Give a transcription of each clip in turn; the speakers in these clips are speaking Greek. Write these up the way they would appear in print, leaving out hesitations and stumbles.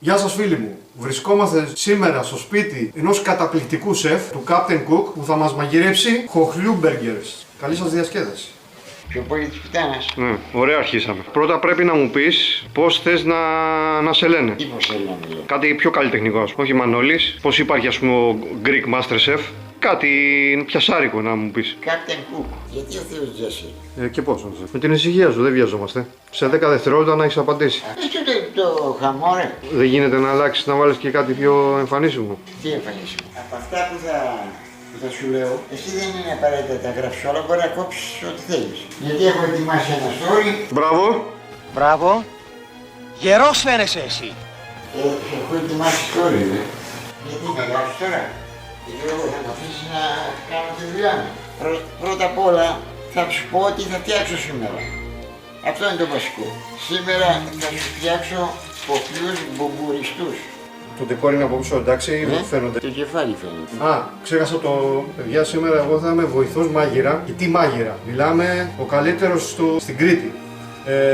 Γεια σας φίλοι μου, βρισκόμαστε σήμερα στο σπίτι ενός καταπληκτικού σεφ του Captain Cook που θα μας μαγειρέψει χοχλιού burgers. Καλή σας διασκέδαση. Πιο πολύ της πουτάνας. Ναι, ωραία αρχίσαμε. Πρώτα πρέπει να μου πεις πώς θες να σε λένε. Τι πώς λένε, λέει. Κάτι πιο καλλιτεχνικό, όχι Μανώλης. Πώς υπάρχει ας πούμε ο Greek Master Chef. Κάτι πιασάρικο να μου πεις. Captain Cook. Γιατί ο Θεός Τζέσι. Και πώς, με την ησυχία σου, δεν βιαζόμαστε. Σε 10 δευτερόλεπτα να έχεις απαντήσει. Έχετε το χαμό, ρε. Δεν γίνεται να αλλάξεις, να βάλεις και κάτι πιο εμφανίσιμο. Τι εμφανίσιμο. Από αυτά που θα σου λέω, εσύ δεν είναι απαραίτητα τα γράψεις όλα, μπορεί να κόψεις ό,τι θέλεις. Γιατί έχω ετοιμάσει ένα story. Μπράβο. Μπράβο. Γερός φαίνεσαι εσύ. Έχω ετοιμάσει story, ρε. Γιατί να γράψεις τώρα. Γιατί εγώ θα με αφήσεις να κάνω τη δουλειά μου. Πρώτα απ' όλα θα σου πω τι θα φτιάξω σήμερα. Αυτό είναι το βασικό. Σήμερα θα σου φτιάξω χοχλιούς μπουμπουριστούς. Το ντεκόρ είναι από πίσω, εντάξει, φαίνονται. Το κεφάλι φαίνεται. Α, ξέχασα το παιδιά, σήμερα εγώ θα είμαι βοηθός μάγειρα. Και τι μάγειρα, μιλάμε ο καλύτερος στην Κρήτη.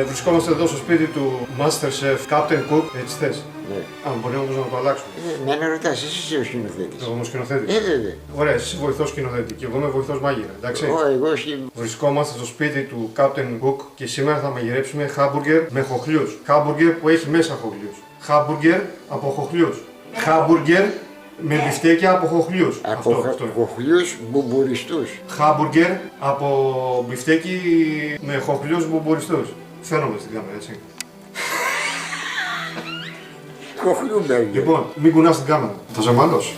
Βρισκόμαστε εδώ στο σπίτι του Master Chef Captain Cook, έτσι θες. Ναι. Αν μπορεί όμως να το αλλάξουμε. Μένα ρωτάς, εσύ είσαι ο σκηνοθέτης. Εγώ είμαι ο σκηνοθέτης. Βέβαια. Ωραία, εσύ είσαι βοηθός σκηνοθέτη και εγώ είμαι βοηθός μάγειρα, εντάξει. Εγώ Βρισκόμαστε στο σπίτι του Captain Cook και σήμερα θα μαγειρέψουμε χάμπουργκερ με χοχλιούς. Χάμπουργκερ που έχει μέσα χοχλιούς. Χάμπουργκερ από χοχλιούς. Χάμπουργκερ με μπιφτέκια από χοχλιούς. από χοχλιούς μπουμπουριστούς. Χάμπουργκερ από μπιφτέκι με χοχλιούς μπουμπουριστούς. Φαίνομαι στην κάμερα, έτσι. Χοχλιού μπέργκερ. Λοιπόν, μην κουνάς την κάμερα. Θα σε μαλώσει.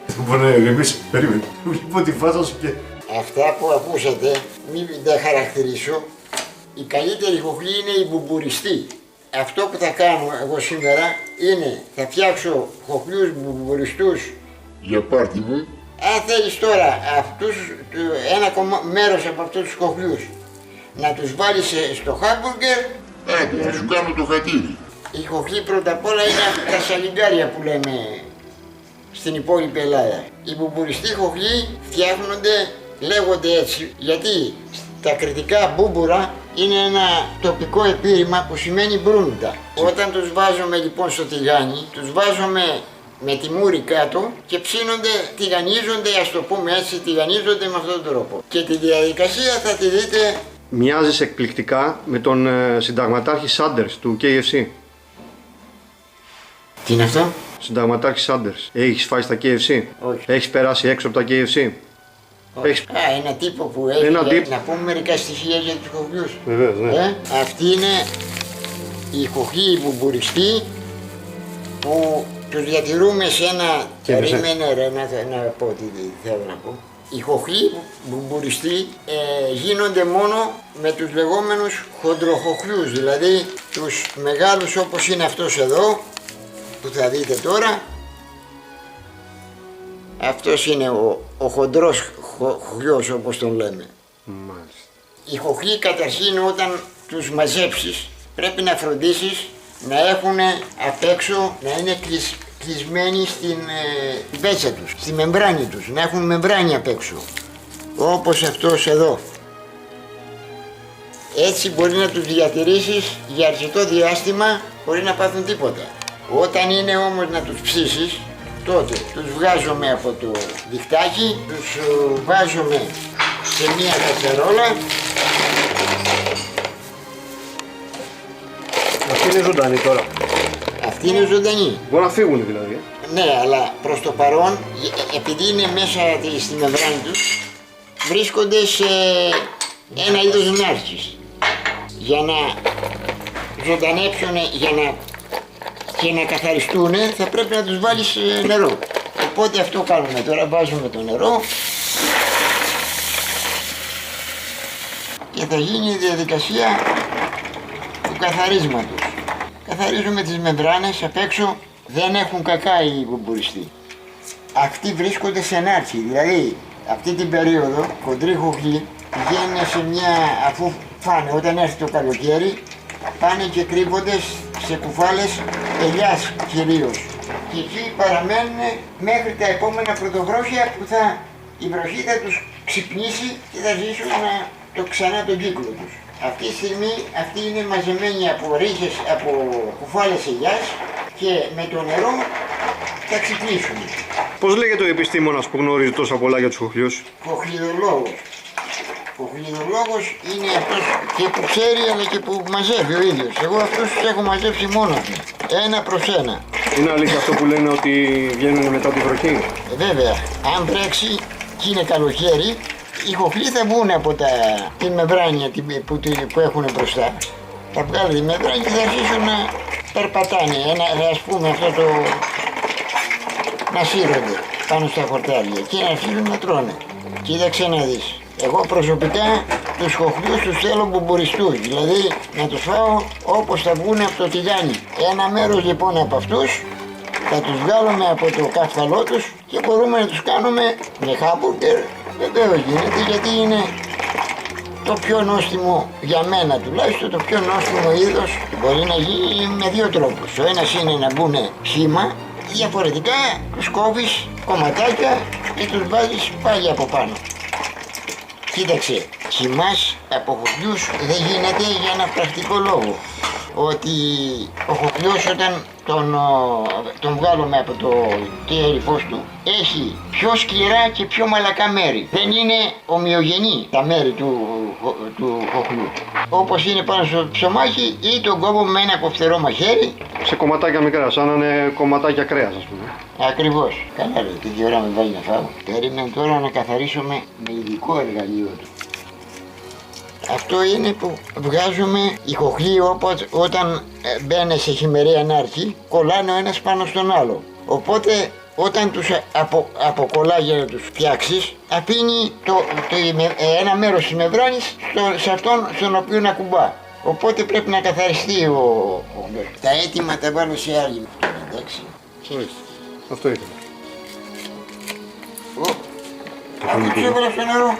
Δεν μπορεί να ηρεμήσει. Περίμενε. Βλέπω τη φάτσα σου και... Αυτά που ακούσατε, μην τα χαρακτηρίσω. Η καλύτερη χοχλή είναι η μπουμπουριστή. Αυτό που θα κάνω εγώ σήμερα είναι θα φτιάξω χοχλιούς μπουμπουριστούς Για πάρτι μου. αν θέλεις τώρα ένα μέρος από αυτούς τους χοχλιούς να τους βάλεις στο χάμπουργκερ. Άντε, θα σου κάνω το χατήρι. Η χοχλή πρώτα απ' όλα είναι τα σαλιγκάρια που λέμε στην υπόλοιπη Ελλάδα. Οι μπουμπουριστοί χοχλοί φτιάχνονται, λέγονται έτσι, γιατί τα κρητικά μπούμπουρα είναι ένα τοπικό επίρρημα που σημαίνει μπρούντα. Όταν τους βάζουμε λοιπόν στο τηγάνι, τους βάζουμε με τη μούρη κάτω και ψήνονται, τηγανίζονται, ας το πούμε έτσι, τηγανίζονται με αυτόν τον τρόπο. Και τη διαδικασία θα τη δείτε. Μοιάζεις εκπληκτικά με τον συνταγματάρχη Σάντερς του KFC. Τι είναι αυτό? Συνταγματάρχη Σάντερς. Έχεις φάει στα KFC? Όχι. Έχεις περάσει έξω από τα KFC? Έχεις... Ένα τύπο που έχει. Να πούμε μερικά στοιχεία για τους χοχλιούς. Βεβαίως, ναι. Αυτή είναι η χοχλή μπουμπουριστή που τους διατηρούμε σε ένα... Περίμενε ρε να πω τι θέλω να πω. Οι χοχλοί μπουμπουριστοί γίνονται μόνο με τους λεγόμενους χοντροχοχλιούς, δηλαδή τους μεγάλους όπως είναι αυτός εδώ που θα δείτε τώρα. Αυτός είναι ο χοντρός χοχλιός όπως τον λέμε. Μάλιστα. Οι χοχλοί καταρχήν όταν τους μαζέψεις πρέπει να φροντίσεις να έχουν απ' έξω, να είναι κλεισμένοι στην πέτσα τους, στη μεμβράνη τους, να έχουν μεμβράνη απ' έξω. Όπως αυτός εδώ. Έτσι μπορεί να τους διατηρήσεις για αρκετό διάστημα χωρίς να πάθουν τίποτα. Όταν είναι όμως να τους ψήσεις, τότε τους βγάζουμε από το διχτάκι, τους βάζουμε σε μία κατσαρόλα. Αυτή είναι ζωντανή τώρα. Αυτή είναι ζωντανή. Μπορεί να φύγουν δηλαδή. Ναι, αλλά προς το παρόν, επειδή είναι μέσα στη μεμβράνη τους, βρίσκονται σε ένα είδος νάρκης. Για να ζωντανέψουν, και να καθαριστούν, θα πρέπει να τους βάλεις νερό. Οπότε αυτό κάνουμε τώρα, βάζουμε το νερό και θα γίνει η διαδικασία του καθαρίσματος. Καθαρίζουμε τις μεμβράνες απ' έξω, δεν έχουν κακά οι μπουμπουριστοί. Αυτοί βρίσκονται σε νάρκη, δηλαδή αυτή την περίοδο χοντροί χοχλοί πηγαίνουν σε μια, αφού φάνε όταν έρθει το καλοκαίρι, πάνε και κρύβονται σε κουφάλες ελιάς κυρίως. Και εκεί παραμένουν μέχρι τα επόμενα πρωτοβρόχια που η βροχή θα τους ξυπνήσει και θα ζήσουν ξανά τον κύκλο τους. Αυτή τη στιγμή αυτή είναι μαζεμένη από ρίζες, από κουφάλες ελιάς και με το νερό θα ξυπνήσουν. Πώς λέγεται ο επιστήμονας που γνωρίζει τόσα πολλά για τους χοχλιούς? Χοχλιδολόγος. Χοχλιδολόγος είναι αυτός και που ξέρει αλλά και που μαζεύει ο ίδιος. Εγώ αυτούς τους έχω μαζέψει μόνος μου, ένα προς ένα. Είναι αλήθεια αυτό που λένε ότι βγαίνουν μετά τη βροχή? Βέβαια, αν βρέξει και είναι καλοκαίρι, οι χοχλοί θα βγουν από τη μεμβράνια που έχουν μπροστά. Θα βγάλουν τη μεμβράνια και θα αρχίσουν να περπατάνε, ας πούμε αυτό το... να σύρονται πάνω στα χορτάρια και να αρχίσουν να τρώνε. Κοίταξε να δεις. Εγώ προσωπικά τους χοχλούς τους θέλω μπομποριστούς, δηλαδή να τους φάω όπως θα βγουν από το τηγάνι. Ένα μέρος λοιπόν από αυτούς θα τους βγάλουμε από το καύκαλό τους και μπορούμε να τους κάνουμε με χάμπουργκερ. Βεβαίως γίνεται, γιατί είναι το πιο νόστιμο, για μένα τουλάχιστον, το πιο νόστιμο είδος. Μπορεί να γίνει με δύο τρόπους. Ο ένας είναι να μπουν χύμα, διαφορετικά τους κόβεις κομματάκια και τους βάζεις πάλι από πάνω. Κοίταξε, χυμάς από χοχλιούς δεν γίνεται για ένα πρακτικό λόγο. Ότι ο χοχλιός όταν τον βγάλουμε από το τέρυφος του έχει πιο σκληρά και πιο μαλακά μέρη. Δεν είναι ομοιογενή τα μέρη του χοχλιού. Όπως είναι πάνω στο ψωμάκι ή τον κόβουμε με ένα κοφτερό μαχαίρι. Σε κομματάκια μικρά, σαν να είναι κομματάκια κρέας, ας πούμε. Ακριβώς. Καλά ρε, τι ώρα με βάλει να φάω. Περίμενε τώρα να καθαρίσουμε με ειδικό εργαλείο του. Αυτό είναι που βγάζουμε οι χοχλοί όταν μπαίνουν σε χειμερή ανάρκη, κολλάνε ο ένας πάνω στον άλλο. Οπότε όταν τους αποκολλά για να τους φτιάξεις, αφήνει ένα μέρος της μεμβράνης σε αυτόν στον οποίο να κουμπά. Οπότε πρέπει να καθαριστεί ο χοχλός. Τα έτοιμα τα βάλω σε άλλη. Εντάξει. Αυτό ήθελα. Αυτό ξέβαλα στο νερό.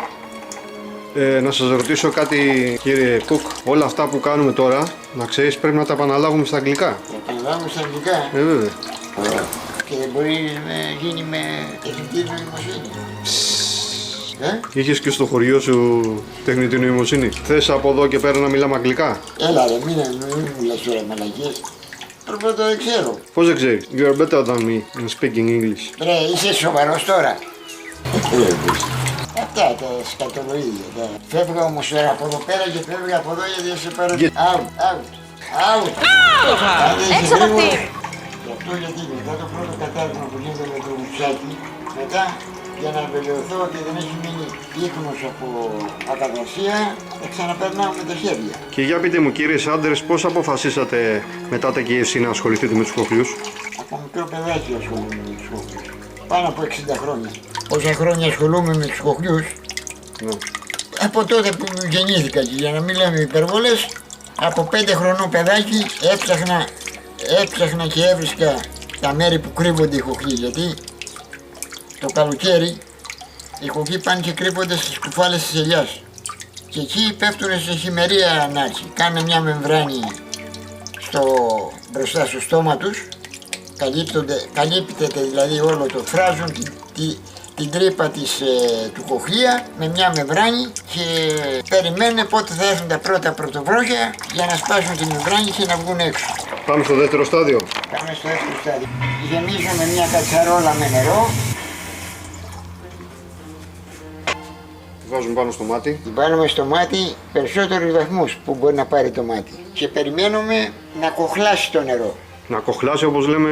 Να σας ρωτήσω κάτι, κύριε Κουκ. Όλα αυτά που κάνουμε τώρα, να ξέρεις, πρέπει να τα επαναλάβουμε στα αγγλικά. Θα επαναλάβουμε στα αγγλικά. Βέβαια. Και μπορεί να γίνει με τεχνητή νοημοσύνη. Είχες και στο χωριό σου τεχνητή νοημοσύνη? Θες από εδώ και πέρα να μιλάμε αγγλικά? Έλα ρε, μην μιλάς τώρα μαλακίες. Πρώτα δεν ξέρω. Πώς δεν ξέρεις? You are better than me in speaking English. Ρε, είσαι σοβαρός τώρα. Αυτά τα σκατολογίδια. Φεύγα όμως τώρα από εδώ πέρα και φεύγα από εδώ γιατί θα σε πάρω. Out. Έξω από αυτή. Γι' αυτό γιατί μετά το πρώτο κατάρτισμα που γίνεται με το μουτσάκι, μετά για να βεβαιωθώ ότι δεν έχει μείνει ίχνος από ακαδασία, θα ξαναπερνάω με τα χέρια. Και για πείτε μου, κύριε άντρες, πώς αποφασίσατε μετά τα KFC να ασχοληθείτε με τους χοχλιούς? Από μικρό παιδάκι ασχολούμαι με τους χοχλιούς. Πάνω από 60 χρόνια. Όσα χρόνια ασχολούμαι με τους χοχλιούς, από τότε που γεννήθηκα και για να μην λέμε υπερβολές, από 5 χρονών παιδάκι έψαχνα και έβρισκα τα μέρη που κρύβονται οι χοχλοί, γιατί το καλοκαίρι οι χοχλοί πάνε και κρύβονται στις κουφάλες της ελιάς και εκεί πέφτουν σε χειμερία ανάρκη. Κάνε μια μεμβράνη μπροστά στο στόμα τους, καλύπτεται δηλαδή όλο το, φράζουν την τρύπα του χοχλία με μια μεμβράνη και περιμένουν πότε θα έρθουν τα πρώτα πρωτοβρόχια για να σπάσουν τη μεμβράνη και να βγουν έξω. Πάμε στο δεύτερο στάδιο. Πάμε στο δεύτερο στάδιο. Γεμίζουμε μια κατσαρόλα με νερό. Βάζουμε πάνω στο μάτι. Την βάλουμε στο μάτι περισσότερους βαθμούς που μπορεί να πάρει το μάτι. Και περιμένουμε να κοχλάσει το νερό. Να κοχλάσει όπως λέμε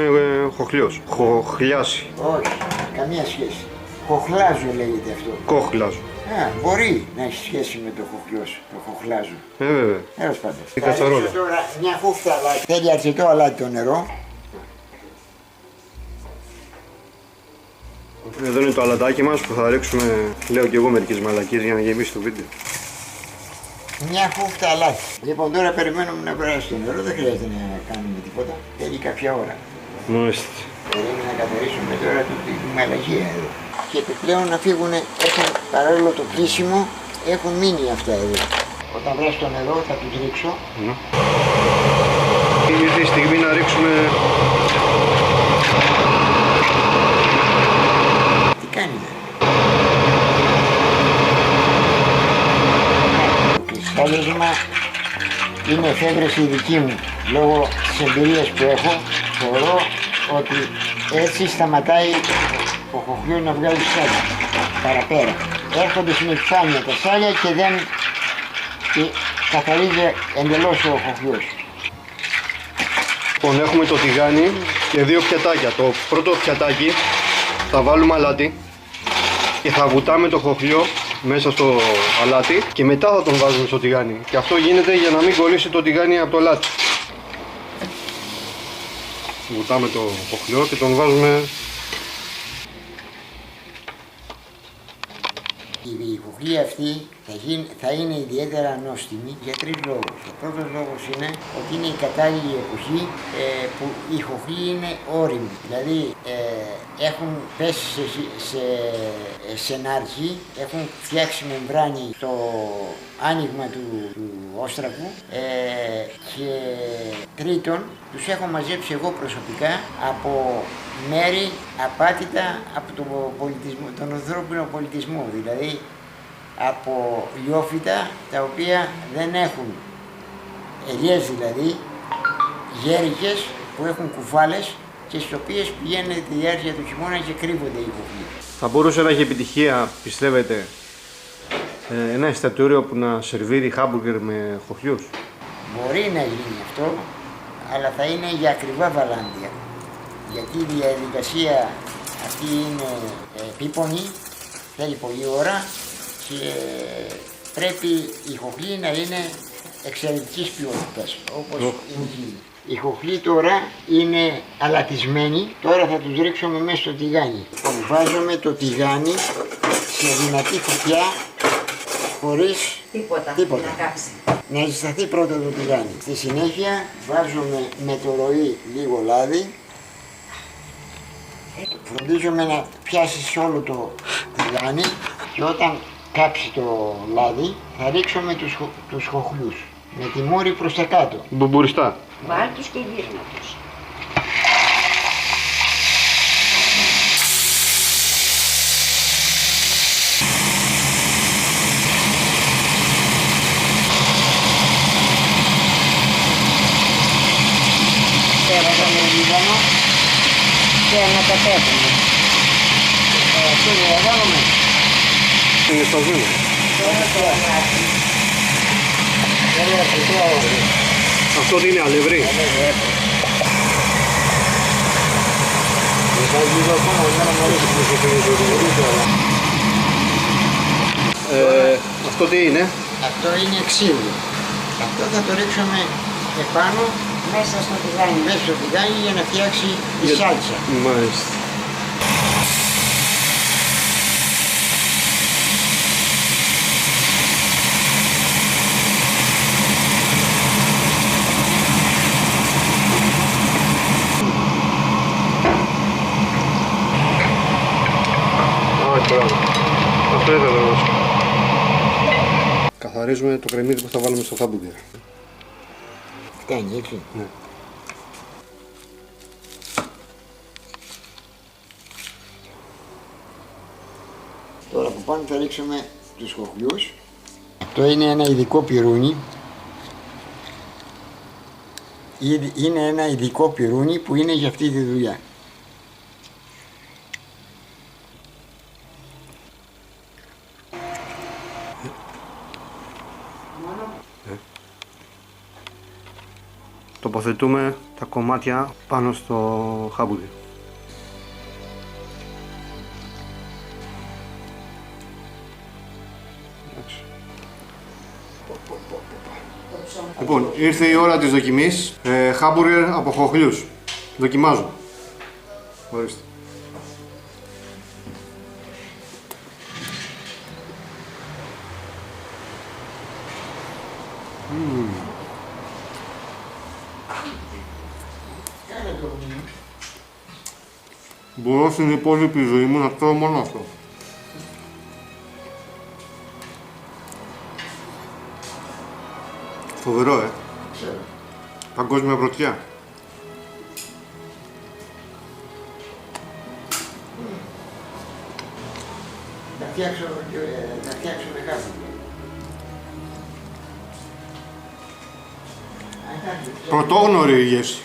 χοχλιός. Χοχλιάσει. Όχι, καμία σχέση. Χοχλάζω λέγεται αυτό. Κοχλάζω. Μπορεί να έχει σχέση με το χοχλιός, το χοχλάζω. Βέβαια. Τέλος πάντων. Η κατσαρόλα. Θα τώρα μια χούφτα αλάτι. Θέλει αρκετό αλάτι το νερό. Εδώ είναι το αλατάκι μας που θα ρίξουμε, λέω και εγώ μερικές μαλακίες για να γεμίσει το βίντεο. Μια χούφτα αλάτι. Λοιπόν, τώρα περιμένουμε να περάσει το νερό, δεν χρειάζεται να κάνουμε τίποτα. Θέλει κάποια ώρα. Μάλιστα. Πρέπει να καθαρίσουμε τώρα τη μαλακία εδώ. Και επιπλέον να φύγουν, παρόλο το κλείσιμο, έχουν μείνει αυτά εδώ. Όταν βράσει το νερό θα τους ρίξω. Είναι η στιγμή να ρίξουμε. Τι κάνει? Το κρυστάλλισμα είναι εφεύρεση δική μου. Λόγω της εμπειρίας που έχω, θεωρώ ότι έτσι σταματάει ο χοχλιός να βγάλει σάλια παραπέρα. Έρχονται στην επιφάνεια τα σάλια και δεν καθαρίζει εντελώς ο χοχλιός. Λοιπόν, έχουμε το τηγάνι και δύο πιατάκια. Το πρώτο πιατάκι θα βάλουμε αλάτι και θα βουτάμε το χοχλιό μέσα στο αλάτι και μετά θα τον βάζουμε στο τηγάνι. Και αυτό γίνεται για να μην κολλήσει το τηγάνι από το αλάτι. Βουτάμε το χοχλιό και τον βάζουμε. Η χοχλή αυτή θα είναι ιδιαίτερα νόστιμη για τρεις λόγους. Ο πρώτος λόγος είναι ότι είναι η κατάλληλη εποχή που η χοχλή είναι ώριμη. Δηλαδή έχουν πέσει σε νάρκη, έχουν φτιάξει μεμβράνη στο άνοιγμα του όστρακου και τρίτον, τους έχω μαζέψει εγώ προσωπικά από μέρη απάτητα από τον ανθρώπινο πολιτισμό, δηλαδή από λιόφυτα τα οποία δεν έχουν ελιές, δηλαδή γέρικες που έχουν κουφάλες και στις οποίες πηγαίνουν τη διάρκεια του χειμώνα και κρύβονται οι χοχλοί. Θα μπορούσε να έχει επιτυχία, πιστεύετε, ένα εστιατόριο που να σερβίρει χάμπουργκερ με χοχλιούς? Μπορεί να γίνει αυτό, αλλά θα είναι για ακριβά βαλάντια. Γιατί η διαδικασία αυτή είναι επίπονη, θέλει πολλή ώρα και πρέπει η χοχλή να είναι εξαιρετικής ποιότητας, όπως είναι. Η χοχλή τώρα είναι αλατισμένη, τώρα θα τους ρίξουμε μέσα στο τηγάνι. Βάζουμε το τηγάνι σε δυνατή φωτιά χωρίς τίποτα. Να κάψει. Να ζεσταθεί πρώτα το τηγάνι. Στη συνέχεια βάζουμε με το ροή λίγο λάδι. Φροντίζουμε να πιάσει όλο το τηγάνι και όταν κάψει το λάδι θα ρίξουμε τους χοχλούς με τη μούρη προς τα κάτω. Μπουμπουριστά. Βάλ' τους και γύρνα τους. Έβαζαμε λιγανό και ανακατεύουμε. Αυτό είναι έβαλαμε. Είναι στο βήμα. Αυτό τι είναι, αλευρί? Αυτό τι είναι? Αυτό είναι ξύλο. Αυτό θα το ρίξουμε επάνω Μέσα στο τηγάνι. μέσα στο τηγάνι για να φτιάξει τη σάλτσα. Μάλιστα. Αυτό ήθελα να δώσω. Καθαρίζουμε το κρεμμύδι που θα βάλουμε στο χάμπουργκερ. Φτάνει έτσι. Ναι. Τώρα από πάνω θα ρίξουμε τους χοχλιούς. Αυτό είναι ένα ειδικό πυρούνι. Είναι ένα ειδικό πυρούνι που είναι για αυτή τη δουλειά. Τοποθετούμε τα κομμάτια πάνω στο χάμπουργκερ. Λοιπόν, ήρθε η ώρα της δοκιμής. Χάμπουργκερ από χοχλιούς. Δοκιμάζω. Ορίστε. Μπορώ στην υπόλοιπη ζωή μου να τρώω μόνο αυτό. Φοβερό, Ξέρω. Παγκόσμια πρωτιά. Να φτιάξουμε χάμπουργκερ. Πρωτόγνωρη η γεύση.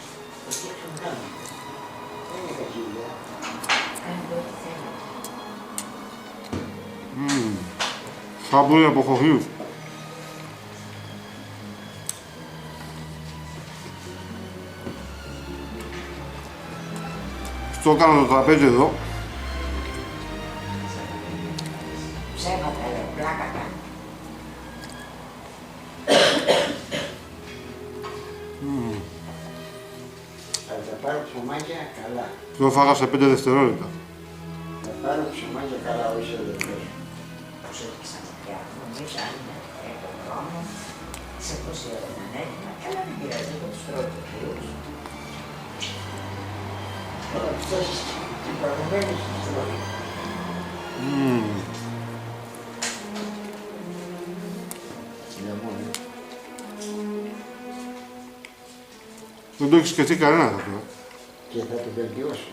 Χάμπουργκερ από χοχλούς. Στο έκανα το τραπέζι εδώ. Ψέματα, πλάκα κάνει. Θα τα πάρω ψωμάκια καλά. Το φάγα σε 5 δευτερόλεπτα. Θα πάρω ψωμάκια καλά, όχι σε δευτερόλεπτα. Πώς έδειξαν τα πια. Νομίζω αν είναι το δρόμο, σε πόση ώρα να ανέβει. Καλά δεν πειράζει, το τους τρώω το κρύος. Τώρα φτάσεις την παγωμένη στην στροφή. Λεμόνι. Δεν το έχεις σκεφτεί κανένα αυτό. Και θα το βελτιώσω.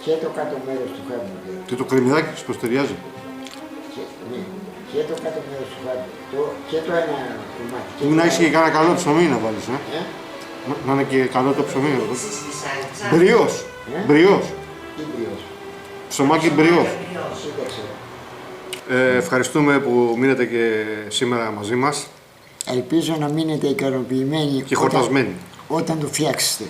Και το κάτω μέρος του χάμπουργκερ. Και το κρεμμυδάκι σου πως ταιριάζει. Ναι, και το κάτω μέρος του χάμπουργκερ. Και το ένα κομμάτι. Πρέπει να έχεις και κανένα καλό ψωμί να βάλεις, Ε? Να είναι και καλό το ψωμί. Εσείς στη σάλτσα. Μπριός. Μπριός. Τι μπριός. Ψωμάκι μπριός. Σύνταξε. Ευχαριστούμε που μείνετε και σήμερα μαζί μας Ελπίζω να μείνετε ικανοποιημένοι και χορτασμένοι. όταν το φτιάξετε.